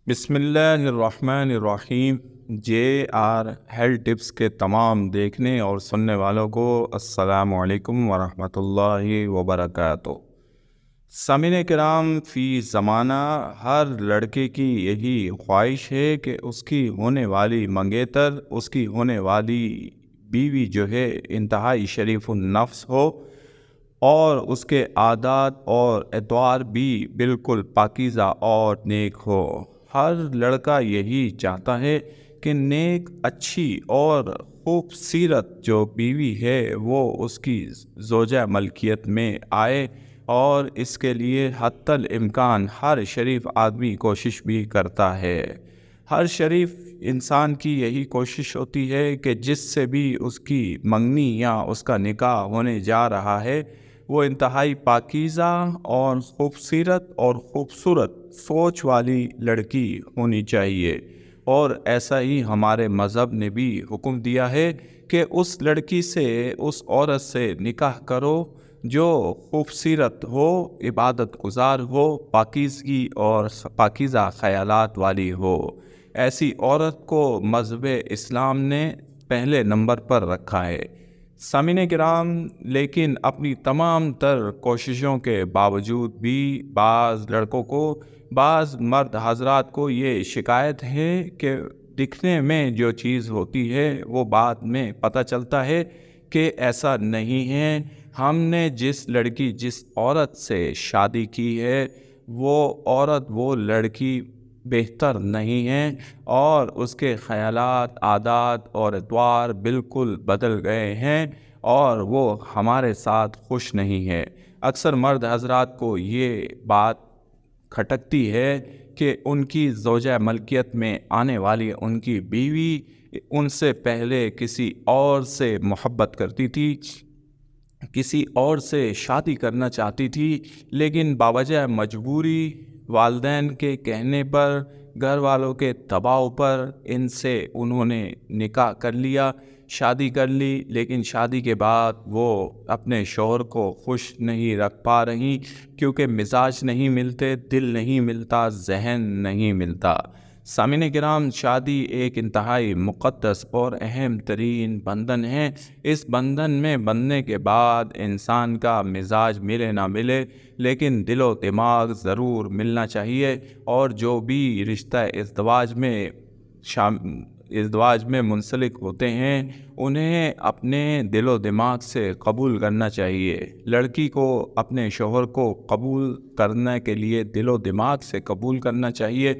بسم اللہ الرحمن الرحیم۔ جے آر ہیلتھ ٹپس کے تمام دیکھنے اور سننے والوں کو السلام علیکم ورحمۃ اللہ وبرکاتہ۔ سامعین کرام، فی زمانہ ہر لڑکے کی یہی خواہش ہے کہ اس کی ہونے والی منگیتر، اس کی ہونے والی بیوی جو ہے انتہائی شریف النفس ہو اور اس کے عادات اور اطوار بھی بالکل پاکیزہ اور نیک ہو۔ ہر لڑکا یہی چاہتا ہے کہ نیک، اچھی اور خوبصورت جو بیوی ہے وہ اس کی زوجہ ملکیت میں آئے، اور اس کے لیے حتی الامکان ہر شریف آدمی کوشش بھی کرتا ہے۔ ہر شریف انسان کی یہی کوشش ہوتی ہے کہ جس سے بھی اس کی منگنی یا اس کا نکاح ہونے جا رہا ہے وہ انتہائی پاکیزہ اور خوبصورت سوچ والی لڑکی ہونی چاہیے، اور ایسا ہی ہمارے مذہب نے بھی حکم دیا ہے کہ اس لڑکی سے، اس عورت سے نکاح کرو جو خوبصورت ہو، عبادت گزار ہو، پاکیزگی اور پاکیزہ خیالات والی ہو۔ ایسی عورت کو مذہب اسلام نے پہلے نمبر پر رکھا ہے۔ سامعین کرام، لیکن اپنی تمام تر کوششوں کے باوجود بھی بعض مرد حضرات کو یہ شکایت ہے کہ دکھنے میں جو چیز ہوتی ہے وہ بعد میں پتہ چلتا ہے کہ ایسا نہیں ہے۔ ہم نے جس عورت سے شادی کی ہے وہ عورت، وہ لڑکی بہتر نہیں ہے، اور اس کے خیالات، عادات اور اطوار بالکل بدل گئے ہیں، اور وہ ہمارے ساتھ خوش نہیں ہے۔ اکثر مرد حضرات کو یہ بات کھٹکتی ہے کہ ان کی زوجہ ملکیت میں آنے والی ان کی بیوی ان سے پہلے کسی اور سے محبت کرتی تھی، کسی اور سے شادی کرنا چاہتی تھی، لیکن باوجہ مجبوری، والدین کے کہنے پر، گھر والوں کے دباؤ پر ان سے انہوں نے نکاح کر لیا، شادی کر لی، لیکن شادی کے بعد وہ اپنے شوہر کو خوش نہیں رکھ پا رہی، کیونکہ مزاج نہیں ملتے، دل نہیں ملتا، ذہن نہیں ملتا۔ سامعین کرام، شادی ایک انتہائی مقدس اور اہم ترین بندھن ہے۔ اس بندھن میں بندھنے کے بعد انسان کا مزاج ملے نہ ملے، لیکن دل و دماغ ضرور ملنا چاہیے، اور جو بھی رشتہ ازدواج میں منسلک ہوتے ہیں انہیں اپنے دل و دماغ سے قبول کرنا چاہیے۔ لڑکی کو اپنے شوہر کو قبول کرنے کے لیے دل و دماغ سے قبول کرنا چاہیے،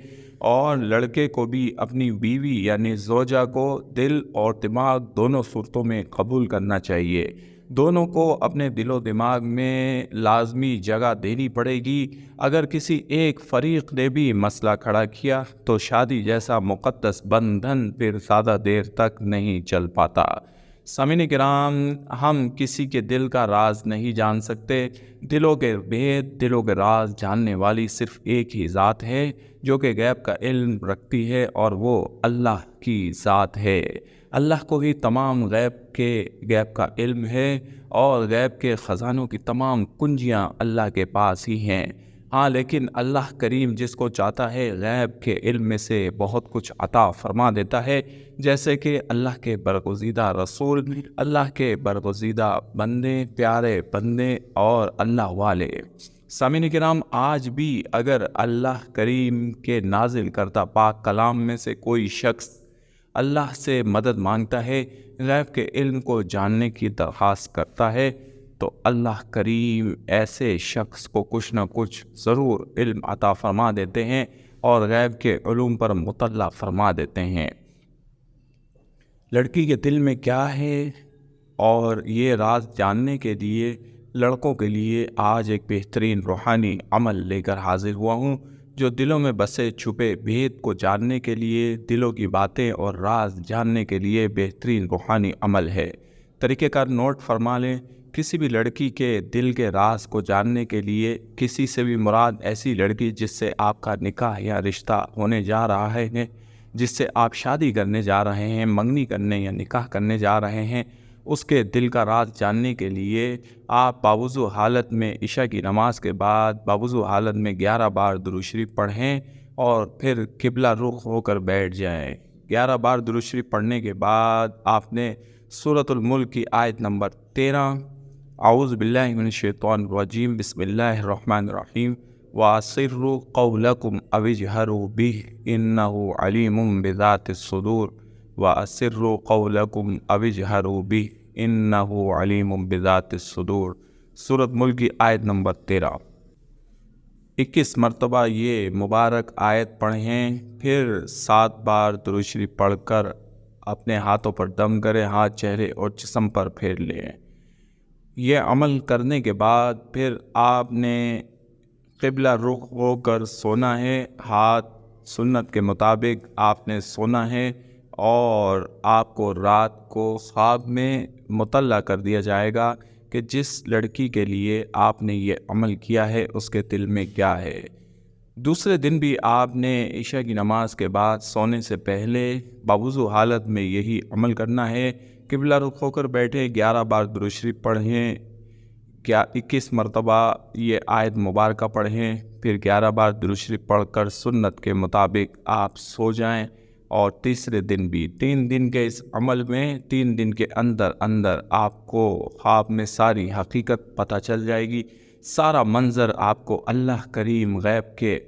اور لڑکے کو بھی اپنی بیوی یعنی زوجہ کو دل اور دماغ دونوں صورتوں میں قبول کرنا چاہیے۔ دونوں کو اپنے دل و دماغ میں لازمی جگہ دینی پڑے گی۔ اگر کسی ایک فریق نے بھی مسئلہ کھڑا کیا تو شادی جیسا مقدس بندھن پھر زیادہ دیر تک نہیں چل پاتا۔ سامعین کرام، ہم کسی کے دل کا راز نہیں جان سکتے۔ دلوں کے بھید، دلوں کے راز جاننے والی صرف ایک ہی ذات ہے جو کہ غیب کا علم رکھتی ہے، اور وہ اللہ کی ذات ہے۔ اللہ کو ہی تمام غیب کا علم ہے، اور غیب کے خزانوں کی تمام کنجیاں اللہ کے پاس ہی ہیں۔ ہاں، لیکن اللہ کریم جس کو چاہتا ہے غیب کے علم میں سے بہت کچھ عطا فرما دیتا ہے، جیسے کہ اللہ کے برگزیدہ رسول، اللہ کے برگزیدہ بندے، پیارے بندے اور اللہ والے۔ سامعین کرام، آج بھی اگر اللہ کریم کے نازل کردہ پاک کلام میں سے کوئی شخص اللہ سے مدد مانگتا ہے، غیب کے علم کو جاننے کی درخواست کرتا ہے، تو اللہ کریم ایسے شخص کو کچھ نہ کچھ ضرور علم عطا فرما دیتے ہیں، اور غیب کے علوم پر مطلع فرما دیتے ہیں۔ لڑکی کے دل میں کیا ہے، اور یہ راز جاننے کے لیے لڑکوں کے لیے آج ایک بہترین روحانی عمل لے کر حاضر ہوا ہوں، جو دلوں میں بسے چھپے بھید کو جاننے کے لیے، دلوں کی باتیں اور راز جاننے کے لیے بہترین روحانی عمل ہے۔ طریقہ کار نوٹ فرما لیں۔ کسی بھی لڑکی کے دل کے راز کو جاننے کے لیے، کسی سے بھی مراد ایسی لڑکی جس سے آپ کا نکاح یا رشتہ ہونے جا رہا ہے، جس سے آپ شادی کرنے جا رہے ہیں، منگنی کرنے یا نکاح کرنے جا رہے ہیں، اس کے دل کا راز جاننے کے لیے آپ باوضو حالت میں عشاء کی نماز کے بعد باوضو حالت میں 11 بار درود شریف پڑھیں، اور پھر قبلہ رخ ہو کر بیٹھ جائیں۔ 11 بار درود شریف پڑھنے کے بعد آپ نے سورۃ الملک کی آیت نمبر 13 اعوذ باللہ من الشیطان الرجیم بسم اللہ الرحمن الرحیم وَأَسِرُّوا قَوْلَكُمْ أَوِ اجْهَرُوا بِهِ إِنَّهُ عَلِيمٌ بِذَاتِ الصُّدُورِ وَأَسِرُّوا قَوْلَكُمْ أَوِ اجْهَرُوا بِهِ إِنَّهُ عَلِيمٌ بِذَاتِ الصُّدُورِ۔ سورۃ ملک کی آیت نمبر 13۔ 21 مرتبہ یہ مبارک آیت پڑھیں، پھر 7 بار درود شریف پڑھ کر اپنے ہاتھوں پر دم کریں، ہاتھ چہرے اور جسم پر پھیر لیں۔ یہ عمل کرنے کے بعد پھر آپ نے قبلہ رخ ہو کر سونا ہے، ہاتھ سنت کے مطابق آپ نے سونا ہے، اور آپ کو رات کو خواب میں مطلع کر دیا جائے گا کہ جس لڑکی کے لیے آپ نے یہ عمل کیا ہے اس کے دل میں کیا ہے۔ دوسرے دن بھی آپ نے عشاء کی نماز کے بعد سونے سے پہلے باوضو حالت میں یہی عمل کرنا ہے۔ قبلہ رخ ہو کر بیٹھے، 11 بار درود شریف پڑھیں، 21 مرتبہ یہ آیت مبارکہ پڑھیں، پھر 11 بار درود شریف پڑھ کر سنت کے مطابق آپ سو جائیں۔ اور تیسرے دن بھی 3 دن کے اس عمل میں 3 دن کے اندر آپ کو خواب میں ساری حقیقت پتہ چل جائے گی، سارا منظر آپ کو اللہ کریم غیب کے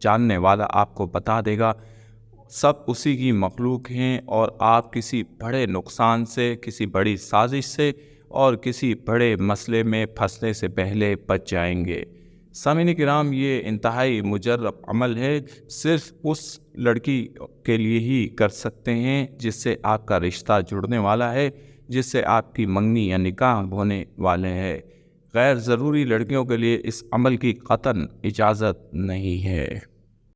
جاننے والا آپ کو بتا دے گا، سب اسی کی مخلوق ہیں، اور آپ کسی بڑے نقصان سے، کسی بڑی سازش سے اور کسی بڑے مسئلے میں پھنسنے سے پہلے بچ جائیں گے۔ سامعین کرام، یہ انتہائی مجرب عمل ہے، صرف اس لڑکی کے لیے ہی کر سکتے ہیں جس سے آپ کا رشتہ جڑنے والا ہے، جس سے آپ کی منگنی یا نکاح ہونے والے ہیں۔ غیر ضروری لڑکیوں کے لیے اس عمل کی قطعاً اجازت نہیں ہے۔